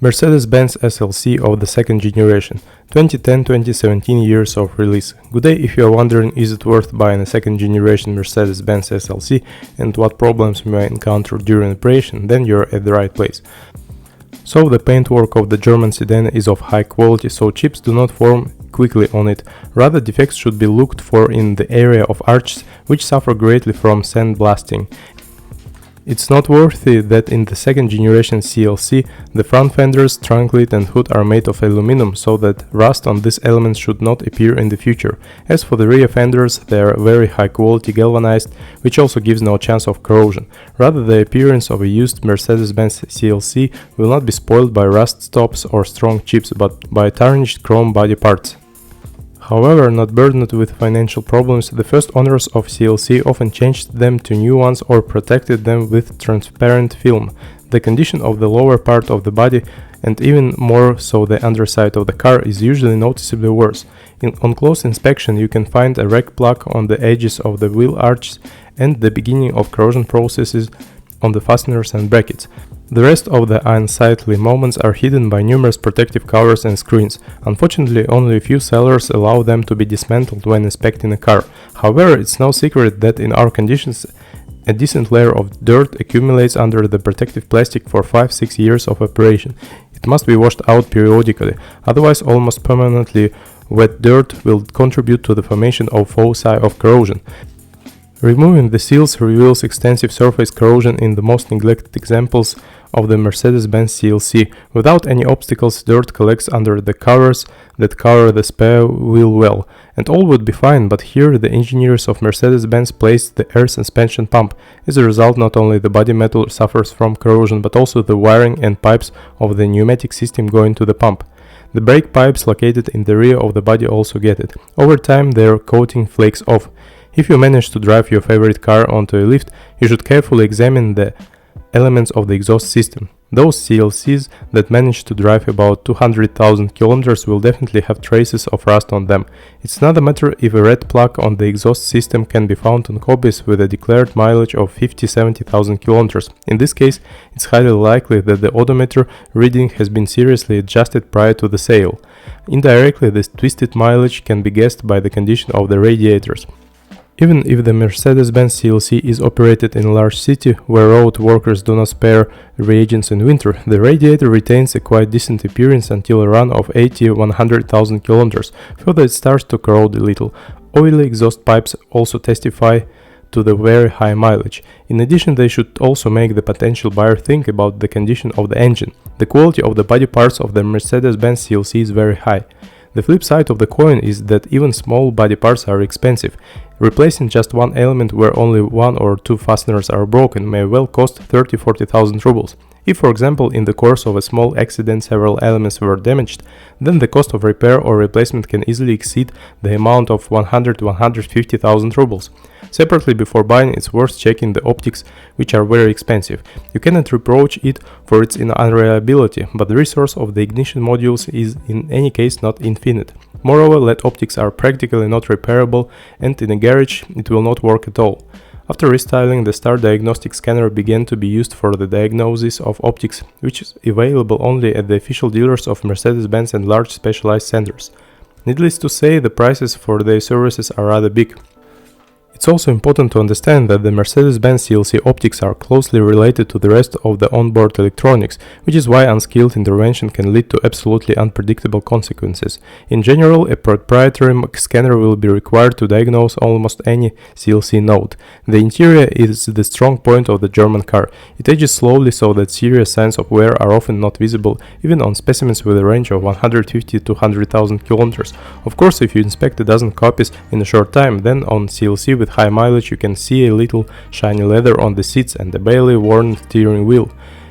Mercedes Benz SLC of the second generation, 2010-2017 years of release. Good day. If you are wondering is it worth buying a second generation Mercedes Benz SLC and what problems you may encounter during operation, then you're at the right place. So the paintwork of the German sedan is of high quality, so chips do not form quickly on it. Rather, defects should be looked for in the area of arches, which suffer greatly from sandblasting. It's noteworthy that in the second generation CLC, the front fenders, trunk lid and hood are made of aluminum, so that rust on these elements should not appear in the future. As for the rear fenders, they are very high quality galvanized, which also gives no chance of corrosion. Rather, the appearance of a used Mercedes-Benz CLC will not be spoiled by rust stops or strong chips, but by tarnished chrome body parts. However, not burdened with financial problems, the first owners of CLC often changed them to new ones or protected them with transparent film. The condition of the lower part of the body, and even more so the underside of the car, is usually noticeably worse. On close inspection you can find a wreck plug on the edges of the wheel arches and the beginning of corrosion processes on the fasteners and brackets. The rest of the unsightly moments are hidden by numerous protective covers and screens. Unfortunately, only a few sellers allow them to be dismantled when inspecting a car. However, it's no secret that in our conditions a decent layer of dirt accumulates under the protective plastic for 5-6 years of operation. It must be washed out periodically, otherwise almost permanently wet dirt will contribute to the formation of foci of corrosion. Removing the seals reveals extensive surface corrosion in the most neglected examples of the Mercedes-Benz CLC. Without any obstacles, dirt collects under the covers that cover the spare wheel well, and all would be fine, but here the engineers of Mercedes-Benz placed the air suspension pump. As a result, not only the body metal suffers from corrosion, but also the wiring and pipes of the pneumatic system going to the pump. The brake pipes located in the rear of the body also get it. Over time, their coating flakes off. If you manage to drive your favorite car onto a lift, you should carefully examine the elements of the exhaust system. Those CLCs that manage to drive about 200,000 kilometers will definitely have traces of rust on them. It's another matter if a red plug on the exhaust system can be found on copies with a declared mileage of 50-70,000 kilometers. In this case, it's highly likely that the odometer reading has been seriously adjusted prior to the sale. Indirectly, this twisted mileage can be guessed by the condition of the radiators. Even if the Mercedes-Benz CLC is operated in a large city where road workers do not spare reagents in winter, the radiator retains a quite decent appearance until a run of 80-100,000 kilometers. Further, it starts to corrode a little. Oily exhaust pipes also testify to the very high mileage. In addition, they should also make the potential buyer think about the condition of the engine. The quality of the body parts of the Mercedes-Benz CLC is very high. The flip side of the coin is that even small body parts are expensive. Replacing just one element where only one or two fasteners are broken may well cost 30-40,000 rubles. If, for example, in the course of a small accident several elements were damaged, then the cost of repair or replacement can easily exceed the amount of 100-150,000 rubles. Separately, before buying, it's worth checking the optics, which are very expensive. You cannot reproach it for its unreliability, but the resource of the ignition modules is in any case not infinite. Moreover, LED optics are practically not repairable, and in a garage it will not work at all. After restyling, the Star Diagnostic Scanner began to be used for the diagnosis of optics, which is available only at the official dealers of Mercedes-Benz and large specialized centers. Needless to say, the prices for their services are rather big. It's also important to understand that the Mercedes-Benz CLC optics are closely related to the rest of the onboard electronics, which is why unskilled intervention can lead to absolutely unpredictable consequences. In general, a proprietary scanner will be required to diagnose almost any CLC node. The interior is the strong point of the German car. It ages slowly, so that serious signs of wear are often not visible, even on specimens with a range of 150-200,000 kilometers. Of course, if you inspect a dozen copies in a short time, then on CLC with high mileage you can see a little shiny leather on the seats and a barely worn steering wheel,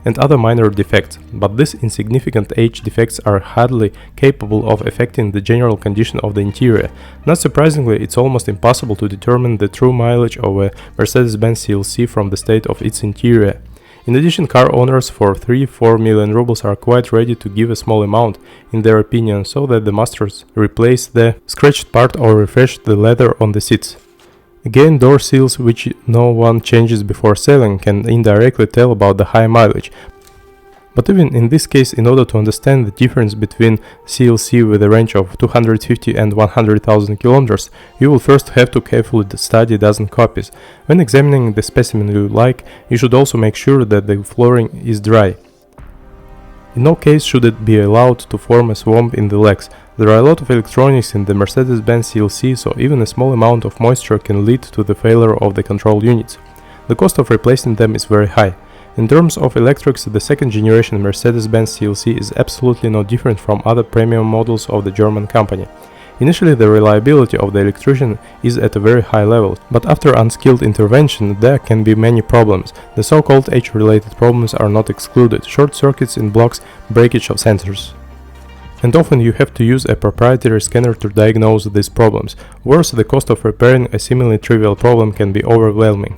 and other minor defects, but these insignificant age defects are hardly capable of affecting the general condition of the interior. Not surprisingly, it's almost impossible to determine the true mileage of a Mercedes-Benz CLC from the state of its interior. In addition, car owners for 3-4 million rubles are quite ready to give a small amount, in their opinion, so that the masters replace the scratched part or refresh the leather on the seats. Again, door seals, which no one changes before selling, can indirectly tell about the high mileage. But even in this case, in order to understand the difference between CLC with a range of 250 and 100,000 kilometers, you will first have to carefully study dozen copies. When examining the specimen you like, you should also make sure that the flooring is dry. In no case should it be allowed to form a swamp in the legs. There are a lot of electronics in the Mercedes Benz CLS, so even a small amount of moisture can lead to the failure of the control units. The cost of replacing them is very high. In terms of electrics, the second generation Mercedes Benz CLS is absolutely no different from other premium models of the German company. Initially, the reliability of the electrician is at a very high level, but after unskilled intervention there can be many problems. The so-called age-related problems are not excluded: short circuits in blocks, breakage of sensors. And often you have to use a proprietary scanner to diagnose these problems. Worse, the cost of repairing a seemingly trivial problem can be overwhelming.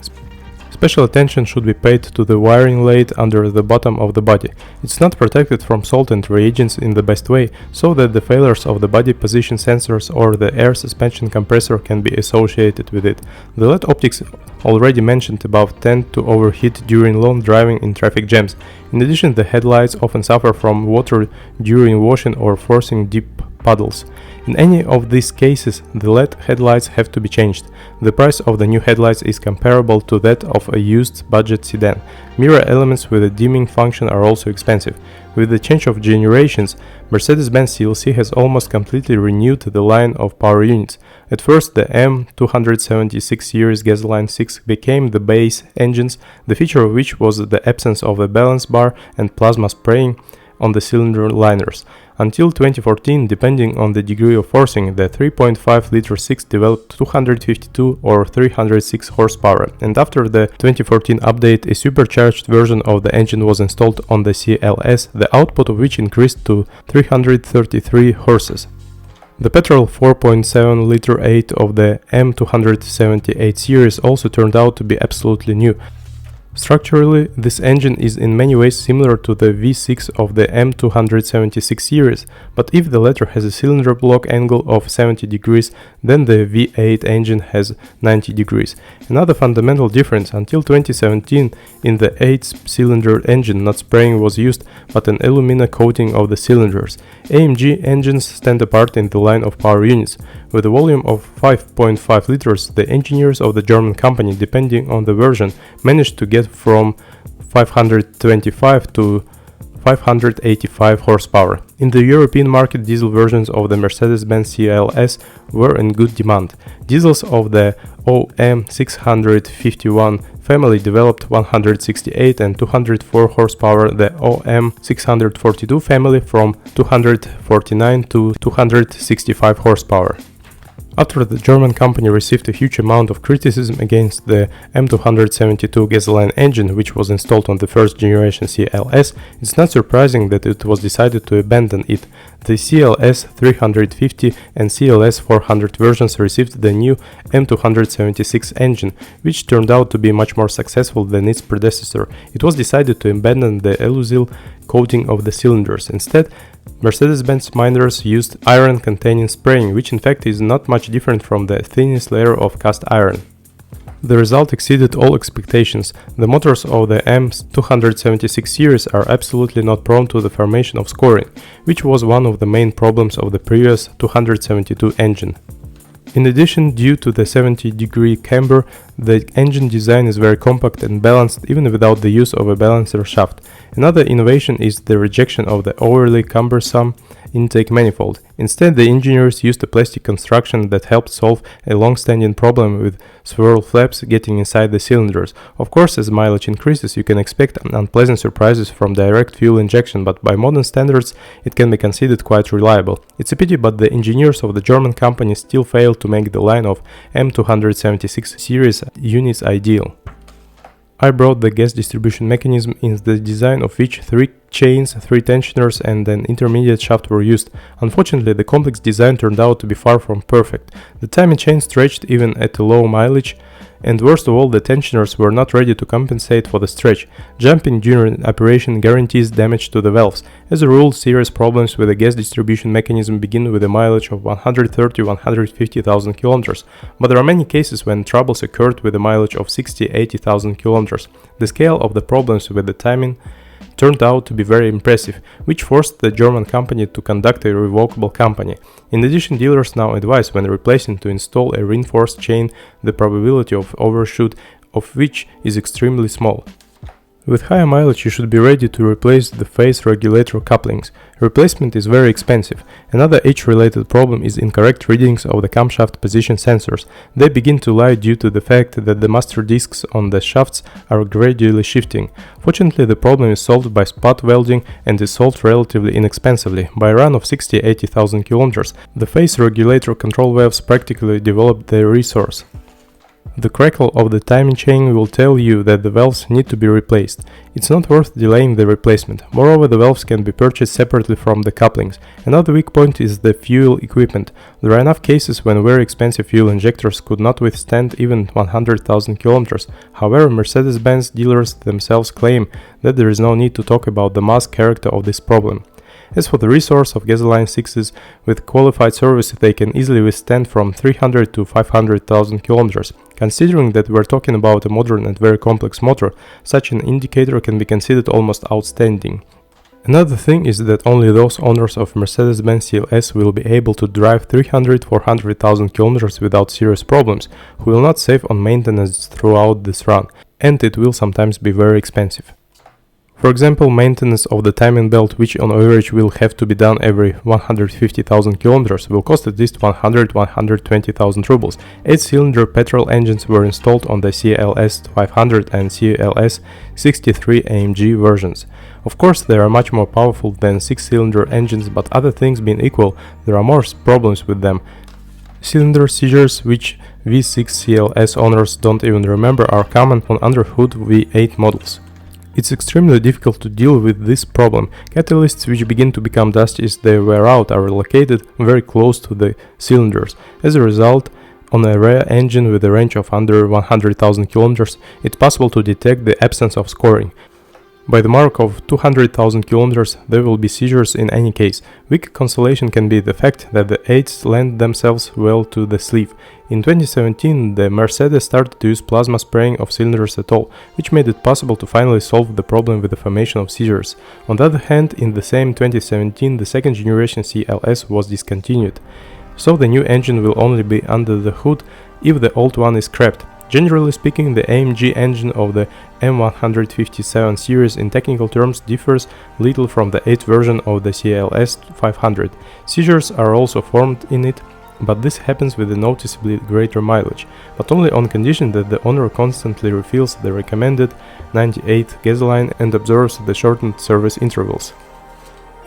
Special attention should be paid to the wiring laid under the bottom of the body. It's not protected from salt and reagents in the best way, so that the failures of the body position sensors or the air suspension compressor can be associated with it. The LED optics already mentioned above tend to overheat during long driving in traffic jams. In addition, the headlights often suffer from water during washing or forcing deep puddles. In any of these cases, the LED headlights have to be changed. The price of the new headlights is comparable to that of a used budget sedan. Mirror elements with a dimming function are also expensive. With the change of generations, Mercedes-Benz CLS has almost completely renewed the line of power units. At first, the M276 series gasoline 6 became the base engines, the feature of which was the absence of a balance bar and plasma spraying on the cylinder liners. Until 2014, depending on the degree of forcing, the 3.5-liter 6 developed 252 or 306 horsepower, and after the 2014 update, a supercharged version of the engine was installed on the CLS, the output of which increased to 333 horses. The petrol 4.7-liter 8 of the M278 series also turned out to be absolutely new. Structurally, this engine is in many ways similar to the V6 of the M276 series, but if the latter has a cylinder block angle of 70 degrees, then the V8 engine has 90 degrees. Another fundamental difference: until 2017, in the 8-cylinder engine not spraying was used, but an alumina coating of the cylinders. AMG engines stand apart in the line of power units. With a volume of 5.5 liters, the engineers of the German company, depending on the version, managed to get from 525 to 585 horsepower. In the European market, diesel versions of the Mercedes Benz CLS were in good demand. Diesels of the OM651 family developed 168 and 204 horsepower, the OM642 family from 249 to 265 horsepower. After the German company received a huge amount of criticism against the M272 gasoline engine, which was installed on the first generation CLS, it's not surprising that it was decided to abandon it. The CLS 350 and CLS 400 versions received the new M276 engine, which turned out to be much more successful than its predecessor. It was decided to abandon the alusil coating of the cylinders. Instead, Mercedes-Benz miners used iron-containing spraying, which in fact is not much different from the thinnest layer of cast iron. The result exceeded all expectations. The motors of the M276 series are absolutely not prone to the formation of scoring, which was one of the main problems of the previous 272 engine. In addition, due to the 70-degree camber, the engine design is very compact and balanced even without the use of a balancer shaft. Another innovation is the rejection of the overly cumbersome intake manifold. Instead, the engineers used a plastic construction that helped solve a long-standing problem with swirl flaps getting inside the cylinders. Of course, as mileage increases, you can expect unpleasant surprises from direct fuel injection, but by modern standards, it can be considered quite reliable. It's a pity, but the engineers of the German company still failed to make the line of M276 series units ideal. I brought the gas distribution mechanism, in the design of which 3 chains, 3 tensioners and an intermediate shaft were used. Unfortunately, the complex design turned out to be far from perfect. The timing chain stretched even at a low mileage, and worst of all, the tensioners were not ready to compensate for the stretch. Jumping during operation guarantees damage to the valves. As a rule, serious problems with the gas distribution mechanism begin with a mileage of 130-150,000 kilometers, but there are many cases when troubles occurred with a mileage of 60-80,000 kilometers. The scale of the problems with the timing turned out to be very impressive, which forced the German company to conduct a revocable campaign. In addition, dealers now advise when replacing to install a reinforced chain, the probability of overshoot of which is extremely small. With higher mileage, you should be ready to replace the phase regulator couplings. Replacement is very expensive. Another age-related problem is incorrect readings of the camshaft position sensors. They begin to lie due to the fact that the master discs on the shafts are gradually shifting. Fortunately, the problem is solved by spot welding and is solved relatively inexpensively. By a run of 60-80,000 kilometers, the phase regulator control valves practically develop their resource. The crackle of the timing chain will tell you that the valves need to be replaced. It's not worth delaying the replacement. Moreover, the valves can be purchased separately from the couplings. Another weak point is the fuel equipment. There are enough cases when very expensive fuel injectors could not withstand even 100,000 kilometers. However, Mercedes Benz dealers themselves claim that there is no need to talk about the mass character of this problem. As for the resource of gasoline 6s, with qualified service they can easily withstand from 300 to 500,000 kilometers. Considering that we're talking about a modern and very complex motor, such an indicator can be considered almost outstanding. Another thing is that only those owners of Mercedes Benz CLS will be able to drive 300-400,000 kilometers without serious problems, who will not save on maintenance throughout this run, and it will sometimes be very expensive. For example, maintenance of the timing belt, which on average will have to be done every 150,000 kilometers, will cost at least 100-120,000 rubles. 8-cylinder petrol engines were installed on the CLS 500 and CLS 63 AMG versions. Of course, they are much more powerful than 6-cylinder engines, but other things being equal, there are more problems with them. Cylinder seizures, which V6 CLS owners don't even remember, are common on underhood V8 models. It's extremely difficult to deal with this problem. Catalysts which begin to become dusty as they wear out are located very close to the cylinders. As a result, on a rare engine with a range of under 100,000 kilometers, it's possible to detect the absence of scoring. By the mark of 200,000 kilometers, there will be seizures in any case. Weak consolation can be the fact that the 8s lend themselves well to the sleeve. In 2017, the Mercedes started to use plasma spraying of cylinders at all, which made it possible to finally solve the problem with the formation of seizures. On the other hand, in the same 2017, the second generation CLS was discontinued. So the new engine will only be under the hood if the old one is scrapped. Generally speaking, the AMG engine of the M157 series in technical terms differs little from the 8th version of the CLS 500. Seizures are also formed in it, but this happens with a noticeably greater mileage, but only on condition that the owner constantly refills the recommended 98 gasoline and observes the shortened service intervals.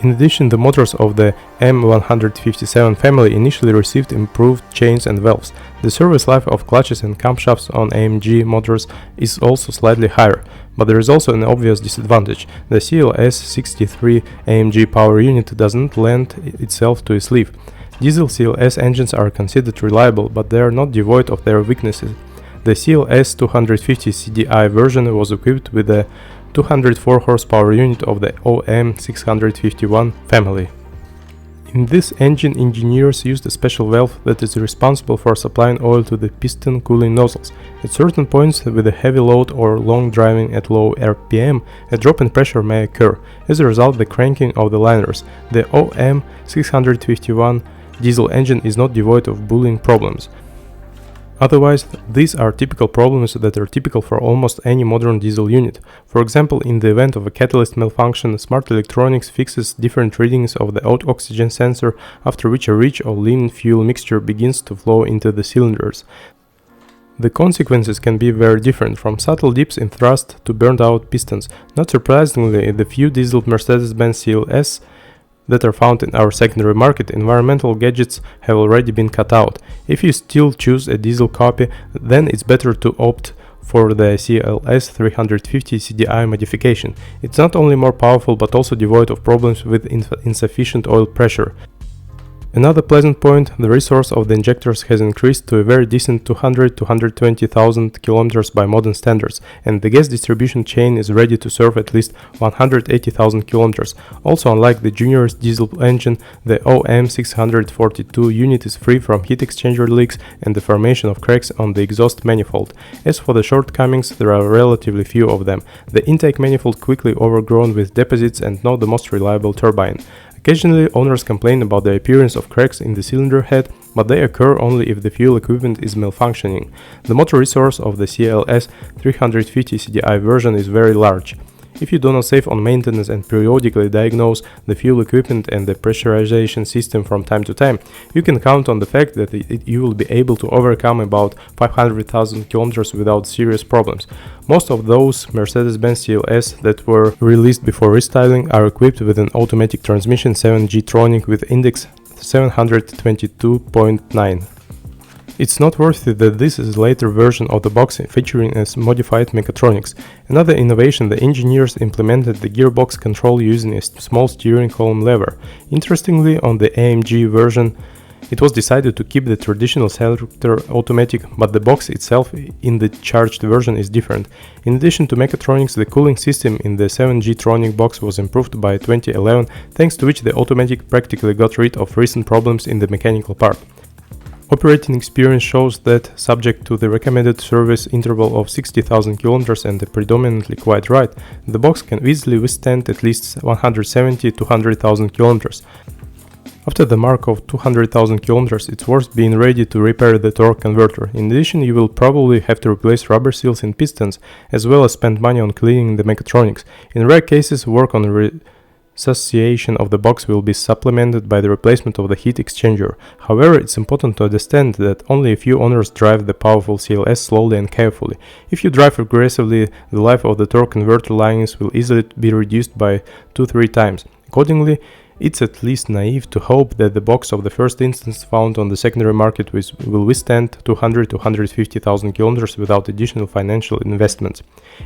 In addition, the motors of the M157 family initially received improved chains and valves. The service life of clutches and camshafts on AMG motors is also slightly higher, but there is also an obvious disadvantage. The CLS 63 AMG power unit doesn't lend itself to a sleeve. Diesel CLS engines are considered reliable, but they are not devoid of their weaknesses. The CLS 250 CDI version was equipped with a 204 horsepower unit of the OM 651 family. In this engine, engineers used a special valve that is responsible for supplying oil to the piston cooling nozzles. At certain points with a heavy load or long driving at low RPM, a drop in pressure may occur. As a result, the cranking of the liners. The OM 651 diesel engine is not devoid of bullying problems. Otherwise, these are typical problems that are typical for almost any modern diesel unit. For example, in the event of a catalyst malfunction, smart electronics fixes different readings of the oxygen sensor, after which a rich or lean fuel mixture begins to flow into the cylinders. The consequences can be very different, from subtle dips in thrust to burned out pistons. Not surprisingly, the few diesel Mercedes Benz CLS that are found in our secondary market, environmental gadgets have already been cut out. If you still choose a diesel copy, then it's better to opt for the CLS 350 CDI modification. It's not only more powerful but also devoid of problems with insufficient oil pressure. Another pleasant point, the resource of the injectors has increased to a very decent 200-220,000 km by modern standards, and the gas distribution chain is ready to serve at least 180,000 km. Also, unlike the junior's diesel engine, the OM642 unit is free from heat exchanger leaks and the formation of cracks on the exhaust manifold. As for the shortcomings, there are relatively few of them. The intake manifold quickly overgrown with deposits and not the most reliable turbine. Occasionally, owners complain about the appearance of cracks in the cylinder head, but they occur only if the fuel equipment is malfunctioning. The motor resource of the CLS 350 CDI version is very large. If you do not save on maintenance and periodically diagnose the fuel equipment and the pressurization system from time to time, you can count on the fact that you will be able to overcome about 500,000 km without serious problems. Most of those Mercedes Benz CLS that were released before restyling are equipped with an automatic transmission 7G Tronic with index 722.9. It's noteworthy that this is a later version of the box featuring a modified mechatronics. Another innovation, the engineers implemented the gearbox control using a small steering column lever. Interestingly, on the AMG version, it was decided to keep the traditional selector automatic, but the box itself in the charged version is different. In addition to mechatronics, the cooling system in the 7G Tronic box was improved by 2011, thanks to which the automatic practically got rid of recent problems in the mechanical part. Operating experience shows that, subject to the recommended service interval of 60,000 km and a predominantly quiet ride, the box can easily withstand at least 170-200,000 km. After the mark of 200,000 km, it's worth being ready to repair the torque converter. In addition, you will probably have to replace rubber seals and pistons, as well as spend money on cleaning the mechatronics. In rare cases, work on resuscitation of the box will be supplemented by the replacement of the heat exchanger. However, it's important to understand that only a few owners drive the powerful CLS slowly and carefully. If you drive aggressively, the life of the torque converter linings will easily be reduced by 2-3 times. Accordingly, it's at least naive to hope that the box of the first instance found on the secondary market will withstand 200-150,000 km without additional financial investments.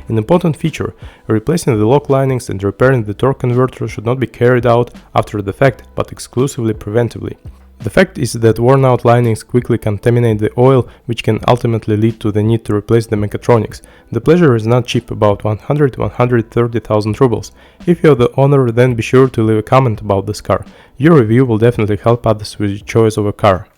An important feature, replacing the lock linings and repairing the torque converter should not be carried out after the fact, but exclusively preventively. The fact is that worn-out linings quickly contaminate the oil, which can ultimately lead to the need to replace the mechatronics. The pleasure is not cheap, about 100-130,000 rubles. If you're the owner, then be sure to leave a comment about this car. Your review will definitely help others with the choice of a car.